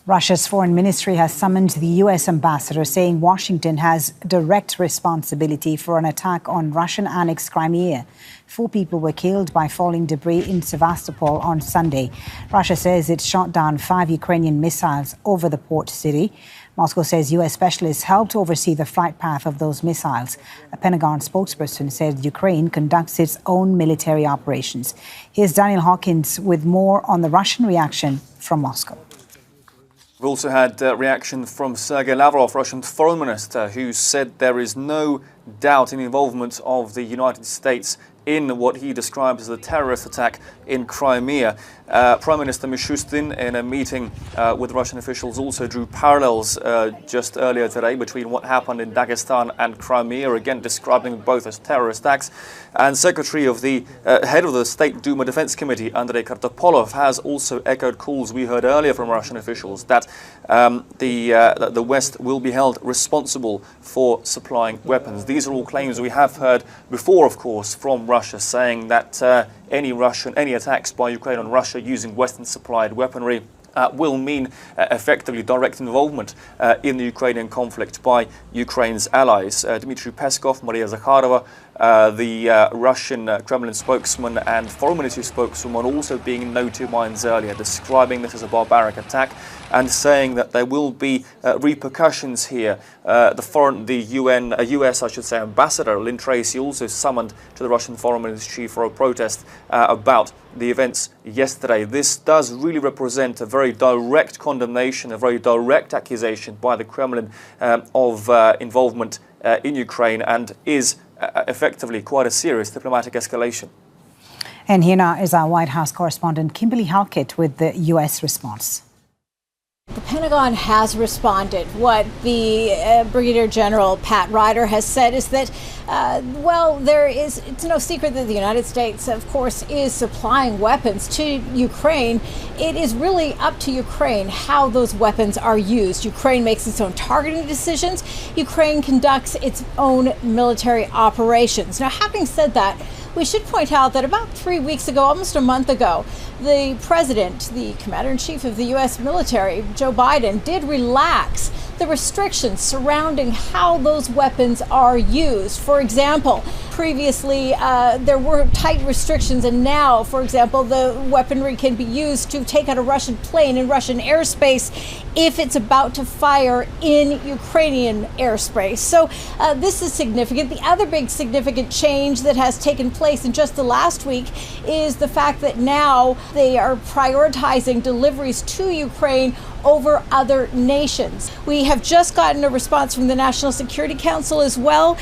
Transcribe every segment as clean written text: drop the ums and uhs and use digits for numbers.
Russia's foreign ministry has summoned the U.S. ambassador, saying Washington has direct responsibility for an attack on Russian-annexed Crimea. 4 people were killed by falling debris in Sevastopol on Sunday. Russia says it shot down 5 Ukrainian missiles over the port city. Moscow says U.S. specialists helped oversee the flight path of those missiles. A Pentagon spokesperson said Ukraine conducts its own military operations. Here's Daniel Hawkins with more on the Russian reaction from Moscow. We've also had reaction from Sergei Lavrov, Russian foreign minister, who said there is no doubt in the involvement of the United States in what he describes as a terrorist attack in Crimea. Prime Minister Mishustin, in a meeting with Russian officials, also drew parallels just earlier today between what happened in Dagestan and Crimea, again describing both as terrorist acts. And Secretary of the head of the State Duma Defense Committee, Andrei Kartopolov, has also echoed calls we heard earlier from Russian officials that the West will be held responsible for supplying weapons. These are all claims we have heard before, of course, from Russia, saying that any attacks by Ukraine on Russia using Western-supplied weaponry will mean effectively direct involvement in the Ukrainian conflict by Ukraine's allies. Dmitry Peskov, Maria Zakharova, the Russian Kremlin spokesman and foreign ministry spokeswoman, also being in no two minds earlier, describing this as a barbaric attack and saying that there will be repercussions here. The US ambassador Lynn Tracy also summoned to the Russian foreign ministry for a protest about the events yesterday. This does really represent a very direct condemnation, a very direct accusation by the Kremlin of involvement in Ukraine, and is effectively quite a serious diplomatic escalation. And here now is our White House correspondent Kimberly Halkett with the U.S. response. The Pentagon has responded. What the Brigadier General Pat Ryder has said is that, it's no secret that the United States, of course, is supplying weapons to Ukraine. It is really up to Ukraine how those weapons are used. Ukraine makes its own targeting decisions. Ukraine conducts its own military operations. Now, having said that, we should point out that about 3 weeks ago, almost a month ago, the president, the commander-in-chief of the U.S. military, Joe Biden, did relax the restrictions surrounding how those weapons are used. For example, previously there were tight restrictions, and now, for example, the weaponry can be used to take out a Russian plane in Russian airspace if it's about to fire in Ukrainian airspace. So this is significant. The other big significant change that has taken place in just the last week is the fact that now they are prioritizing deliveries to Ukraine over other nations. We have just gotten a response from the National Security Council as well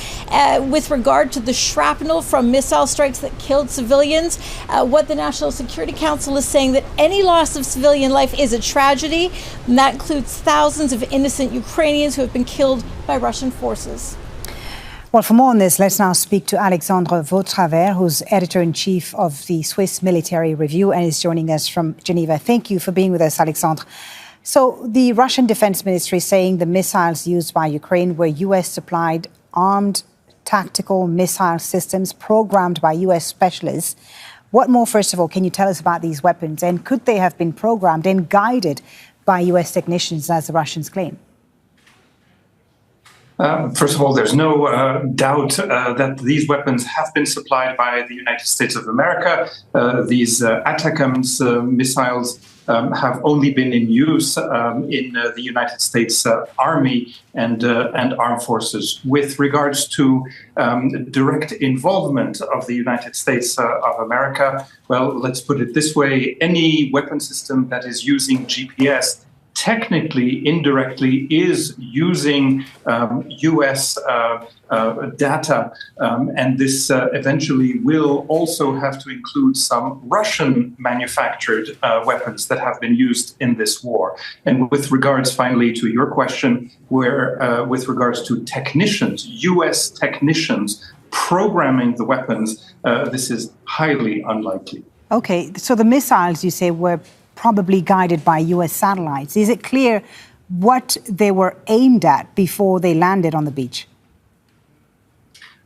with regard to the shrapnel from missile strikes that killed civilians. What the National Security Council is saying that any loss of civilian life is a tragedy, and that includes thousands of innocent Ukrainians who have been killed by Russian forces. Well, for more on this, let's now speak to Alexandre Vautravers, who's editor-in-chief of the Swiss Military Review and is joining us from Geneva. Thank you for being with us, Alexandre. So the Russian Defense Ministry saying the missiles used by Ukraine were U.S.-supplied armed tactical missile systems programmed by U.S. specialists. What more, first of all, can you tell us about these weapons? And could they have been programmed and guided by U.S. technicians, as the Russians claim? First of all, there's no doubt that these weapons have been supplied by the United States of America. These ATACMS missiles have only been in use in the United States Army and armed forces. With regards to direct involvement of the United States of America, well, let's put it this way: any weapon system that is using GPS technically, indirectly, is using U.S. Data, and this eventually will also have to include some Russian-manufactured weapons that have been used in this war. And with regards, finally, to your question, where with regards to technicians, U.S. technicians programming the weapons, this is highly unlikely. Okay, so the missiles, you say, were probably guided by U.S. satellites. Is it clear what they were aimed at before they landed on the beach?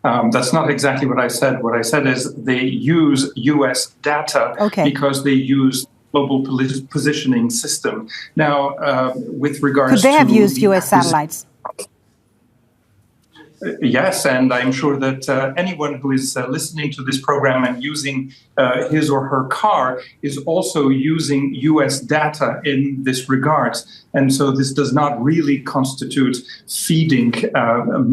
That's not exactly what I said. What I said is they use U.S. data because they use global positioning system. Now, with regards could they have to used U.S. satellites? Yes, and I'm sure that anyone who is listening to this program and using his or her car is also using U.S. data in this regard. And so this does not really constitute feeding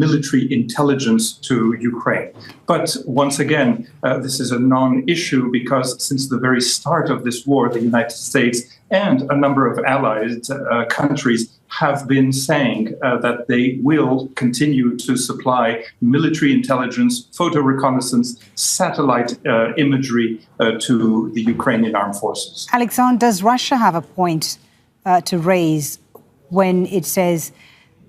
military intelligence to Ukraine. But once again, this is a non-issue because since the very start of this war, the United States and a number of allied countries have been saying that they will continue to supply military intelligence, photo reconnaissance, satellite imagery to the Ukrainian armed forces. Alexandre, does Russia have a point to raise when it says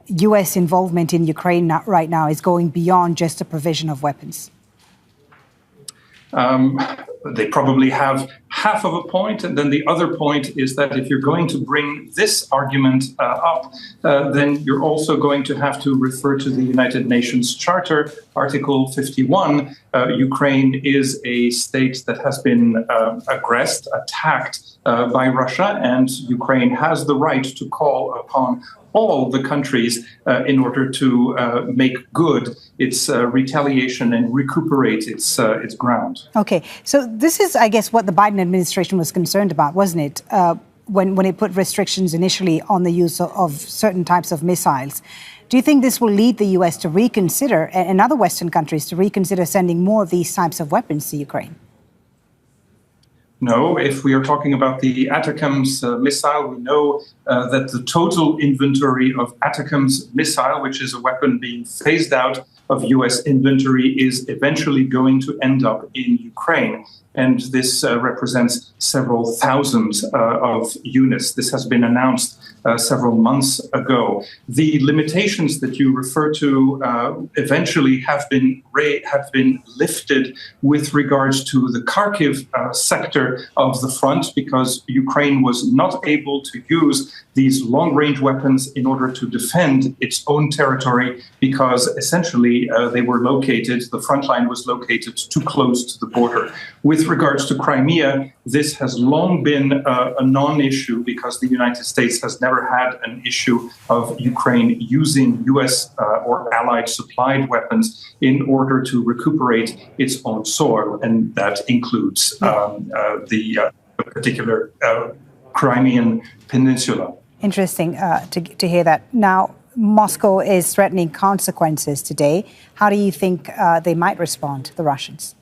U.S. involvement in Ukraine right now is going beyond just the provision of weapons? They probably have half of a point, and then the other point is that if you're going to bring this argument up, then you're also going to have to refer to the United Nations Charter, Article 51. Ukraine is a state that has been attacked by Russia, and Ukraine has the right to call upon all the countries in order to make good its retaliation and recuperate its ground. Okay, so this is, I guess, what the Biden administration was concerned about, wasn't it? When it put restrictions initially on the use of certain types of missiles. Do you think this will lead the U.S. to reconsider, and other Western countries to reconsider sending more of these types of weapons to Ukraine? No, if we are talking about the ATACMS missile, we know that the total inventory of ATACMS missile, which is a weapon being phased out of U.S. inventory, is eventually going to end up in Ukraine. And this represents several thousands of units. This has been announced several months ago. The limitations that you refer to eventually have been lifted with regards to the Kharkiv sector of the front, because Ukraine was not able to use these long-range weapons in order to defend its own territory, because essentially the front line was located too close to the border. With regards to Crimea, this has long been a non-issue because the United States has never had an issue of Ukraine using U.S. or allied supplied weapons in order to recuperate its own soil, and that includes the particular Crimean Peninsula. Interesting to hear that. Now, Moscow is threatening consequences today. How do you think they might respond, the Russians?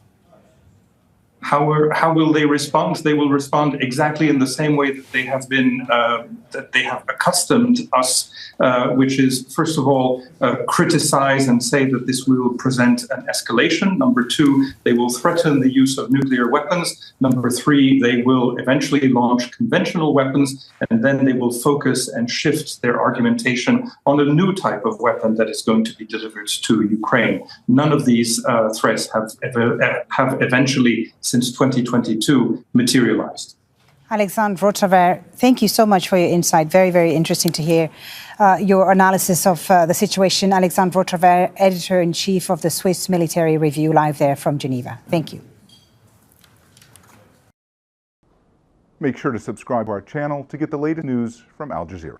How will they respond? They will respond exactly in the same way that they have been, that they have accustomed us, which is, first of all, criticize and say that this will present an escalation. Number two, they will threaten the use of nuclear weapons. Number three, they will eventually launch conventional weapons, and then they will focus and shift their argumentation on a new type of weapon that is going to be delivered to Ukraine. None of these threats have eventually, since 2022, materialized. Alexandre Rotraver, thank you so much for your insight. Very, very interesting to hear your analysis of the situation. Alexandre Rotraver, Editor-in-Chief of the Swiss Military Review, live there from Geneva. Thank you. Make sure to subscribe to our channel to get the latest news from Al Jazeera.